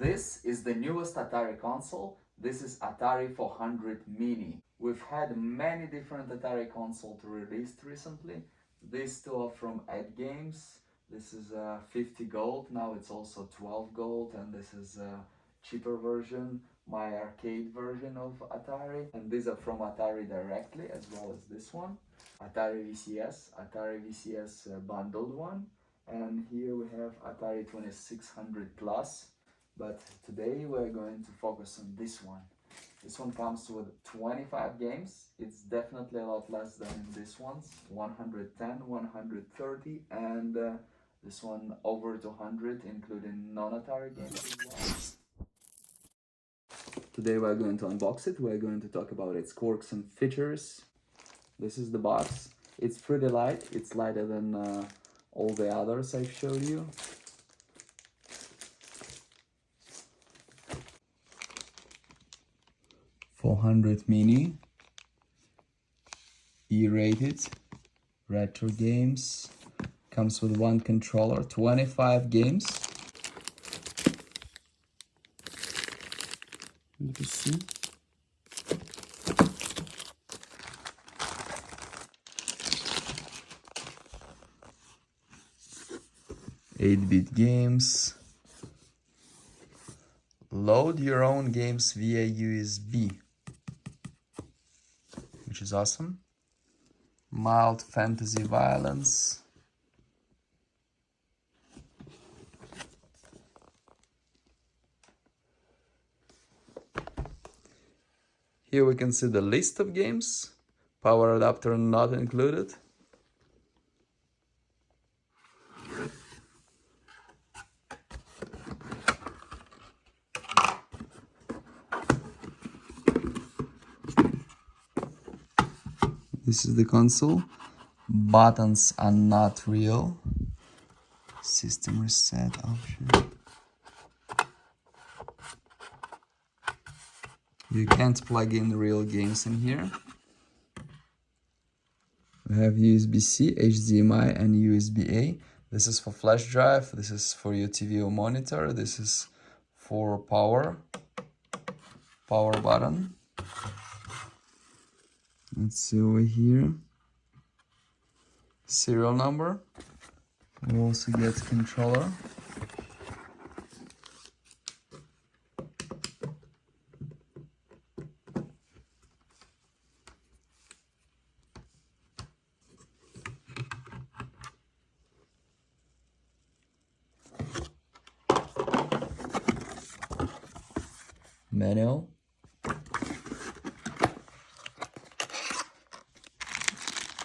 This is the newest Atari console. This is Atari 400 Mini. We've had many different Atari consoles released recently. These two are from Ed Games. This is 50 gold, now it's also 12 gold, and this is a cheaper version, my arcade version of Atari. And these are from Atari directly, as well as this one. Atari VCS bundled one. And here we have Atari 2600 Plus. But today we're going to focus on this one. This one comes with 25 games. It's definitely a lot less than this one's. 110, 130, and this one over 200, including non-Atari games as well. Today we're going to unbox it. We're going to talk about its quirks and features. This is the box. It's pretty light. It's lighter than all the others I've showed you. .400 Mini, E-rated, retro games, comes with one controller, 25 games. You can see. Eight-bit games. Load your own games via USB, which is awesome. Mild fantasy violence. Here we can see the list of games. Power adapter not included. This is the console. Buttons are not real. System reset option. You can't plug in real games in here. We have USB-C, HDMI, and USB-A. This is for flash drive. This is for your TV or monitor. This is for power button. Let's see over here. Serial number. We also get controller. Manual.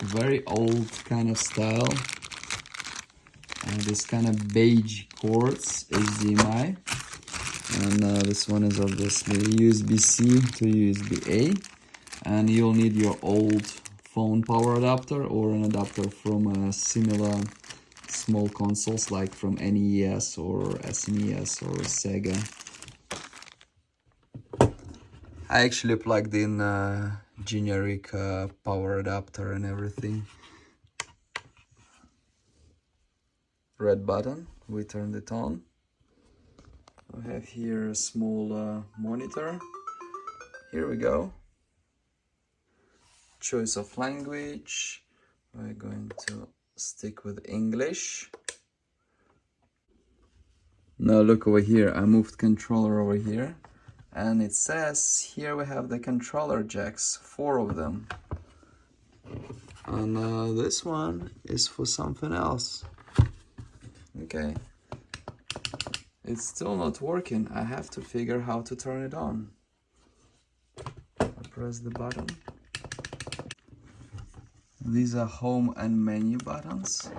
Very old kind of style. This kind of beige cords, HDMI. And this one is obviously USB-C to USB-A. And you'll need your old phone power adapter or an adapter from similar small consoles like from NES or SNES or Sega. I actually plugged in generic power adapter and everything. Red button, we turned it on. We have here a small monitor. Here we go. Choice of language. We're going to stick with English. Now look over here, I moved controller over here. And it says here we have the controller jacks, 4 of them. And this one is for something else. Okay. It's still not working. I have to figure how to turn it on. I press the button. These are home and menu buttons.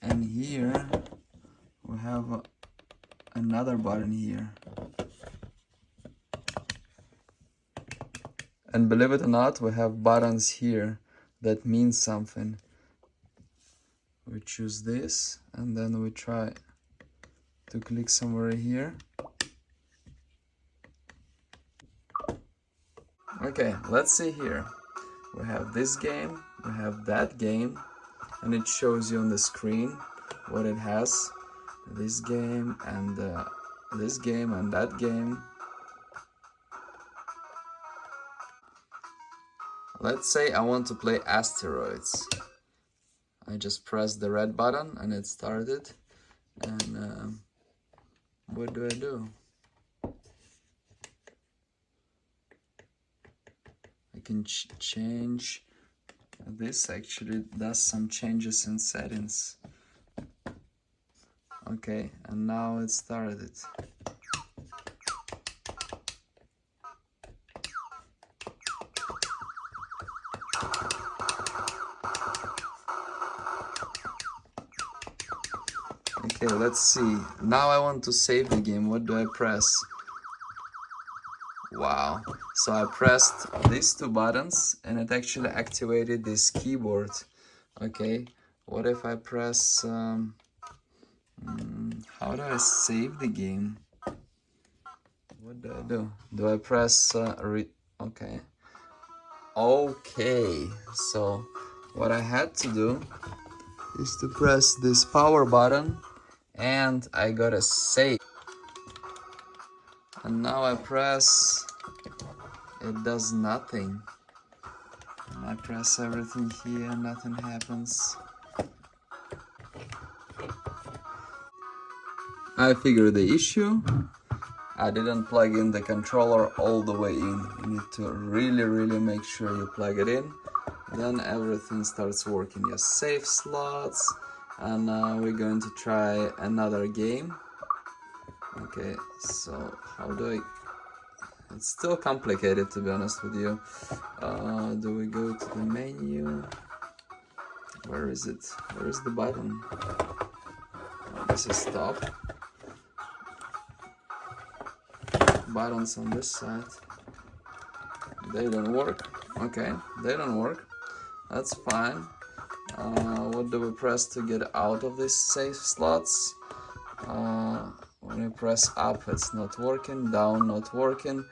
And here we have another button here. And believe it or not, we have buttons here that mean something. We choose this and then we try to click somewhere here. Okay, let's see here. We have this game, we have that game, and it shows you on the screen what it has. This game and this game and that game. Let's say I want to play Asteroids. I just pressed the red button and it started. And what do I do? I can change this. Actually does some changes in settings. Okay, and now it started. Okay, let's see. Now I want to save the game. What do I press? Wow. So I pressed these two buttons and it actually activated this keyboard. Okay. What if I press... how do I save the game? What do I do? Do I press... okay. Okay. So what I had to do is to press this power button and I gotta save. And now I press, it does nothing. And I press everything here, nothing happens. I figured the issue. I didn't plug in the controller all the way in. You need to really make sure you plug it in. Then everything starts working. Your save slots. And we're going to try another game. Okay, so how do I... It's still complicated, to be honest with you. Do we go to the menu? Where is it? Where is the button? Oh, this is stop. Buttons on this side. They don't work. Okay, they don't work. That's fine. What do we press to get out of these save slots? When you press up, it's not working. Down, not working.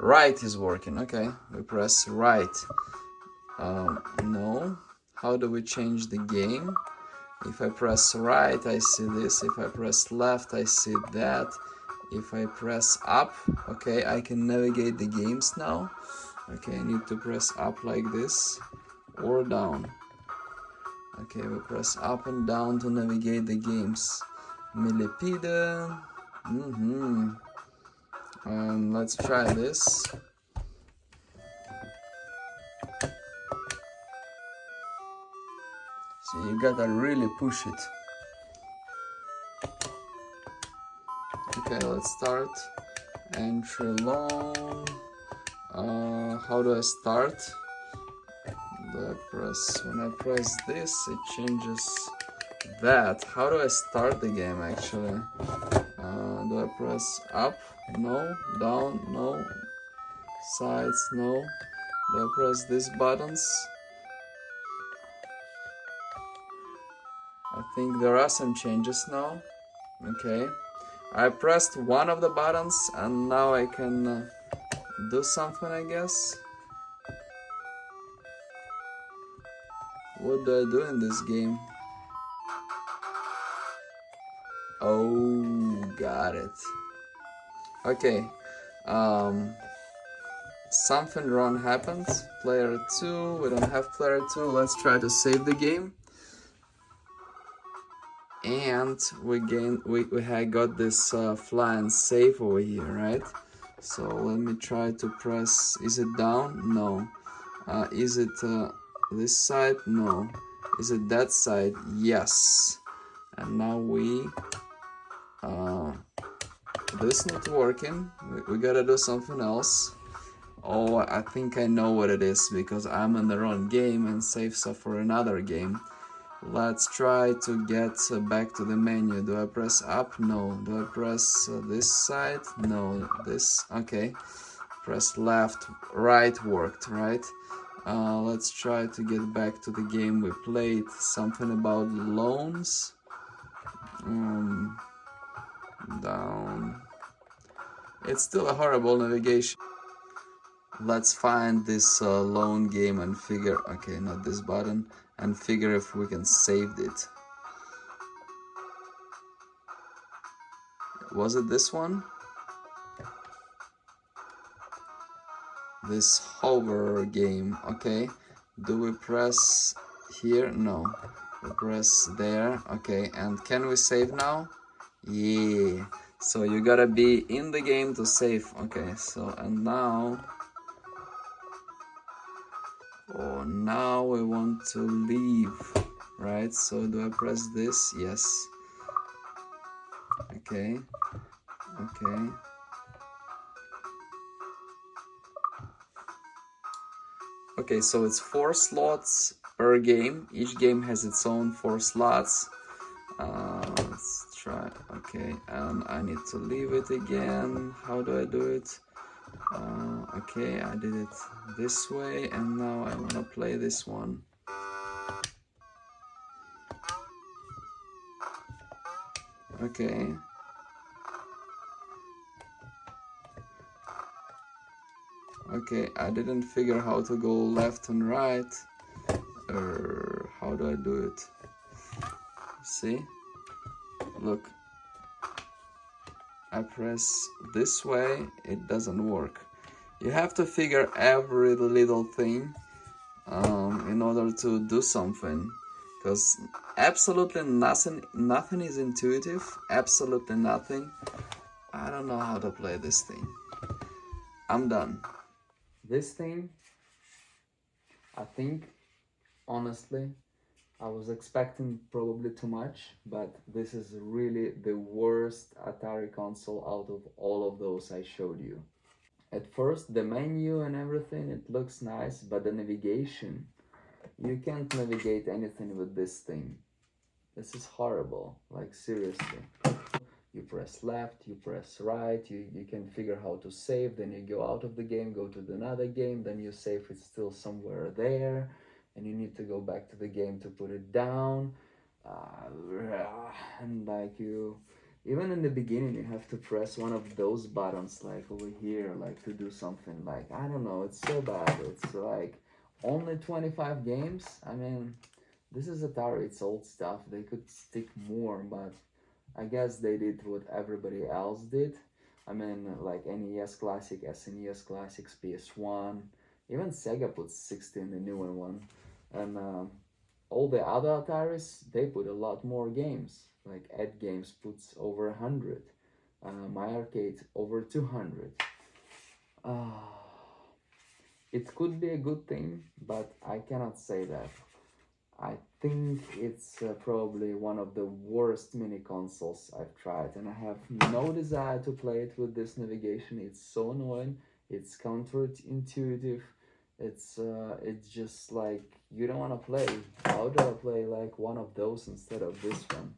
Right is working. Okay, we press right. No. How do we change the game? If I press right, I see this. If I press left, I see that. If I press up, okay, I can navigate the games now. Okay, I need to press up like this or down. Okay, we press up and down to navigate the games. Millipede. Let's try this. So you gotta really push it. Okay, let's start. Entry long. How do I start? When I press this, it changes that. How do I start the game actually? Do I press up? No. Down? No. Sides? No. Do I press these buttons? I think there are some changes now. Okay. I pressed one of the buttons and now I can do something, I guess. What do I do in this game? Oh, got it. Okay. Something wrong happened. Player 2. We don't have player 2. Let's try to save the game. And we had got this flying save over here, right? So let me try to press. Is it down? No. Is it this side? No. Is it that side? Yes. And now this not working. We gotta do something else. Oh, I think I know what it is because I'm in the wrong game and saves are for another game. Let's try to get back to the menu. Do I press up? No. Do I press this side? No. This? Okay. Press left. Right worked, right? Let's try to get back to the game we played. Something about loans. Down. It's still a horrible navigation. Let's find this loan game and figure... Okay, not this button. And figure if we can save it. Was it this one? This hover game, okay. Do we press here? No. We press there, okay. And can we save now? Yeah. So you gotta be in the game to save. Okay, so and now... Oh, now we want to leave, right? So do I press this? Yes. Okay. Okay. Okay, so it's 4 slots per game. Each game has its own 4 slots. Let's try. Okay, and I need to leave it again. How do I do it? Okay, I did it this way, and now I want to play this one. Okay. Okay, I didn't figure how to go left and right. How do I do it? See? Look. I press this way, it doesn't work. You have to figure every little thing in order to do something. Because absolutely nothing is intuitive. Absolutely nothing. I don't know how to play this thing. I'm done. This thing, I think, honestly, I was expecting probably too much, but this is really the worst Atari console out of all of those I showed you. At first, the menu and everything, it looks nice, but the navigation, you can't navigate anything with this thing. This is horrible, like seriously. You press left, you press right, you can figure how to save, then you go out of the game, go to another game, then you save it's still somewhere there, and you need to go back to the game to put it down. And like even in the beginning, you have to press one of those buttons, like over here, like to do something, like, I don't know, it's so bad. It's like only 25 games. I mean, this is Atari, it's old stuff, they could stick more, but I guess they did what everybody else did. I mean, like NES Classic, SNES Classics, PS1, even Sega puts 60 in the newer one. And all the other Ataris, they put a lot more games. Like Ed Games puts over 100. My Arcade over 200. It could be a good thing, but I cannot say that. I think it's probably one of the worst mini consoles I've tried, and I have no desire to play it with this navigation. It's so annoying, it's counterintuitive, it's just like, you don't want to play. How do I play like one of those instead of this one?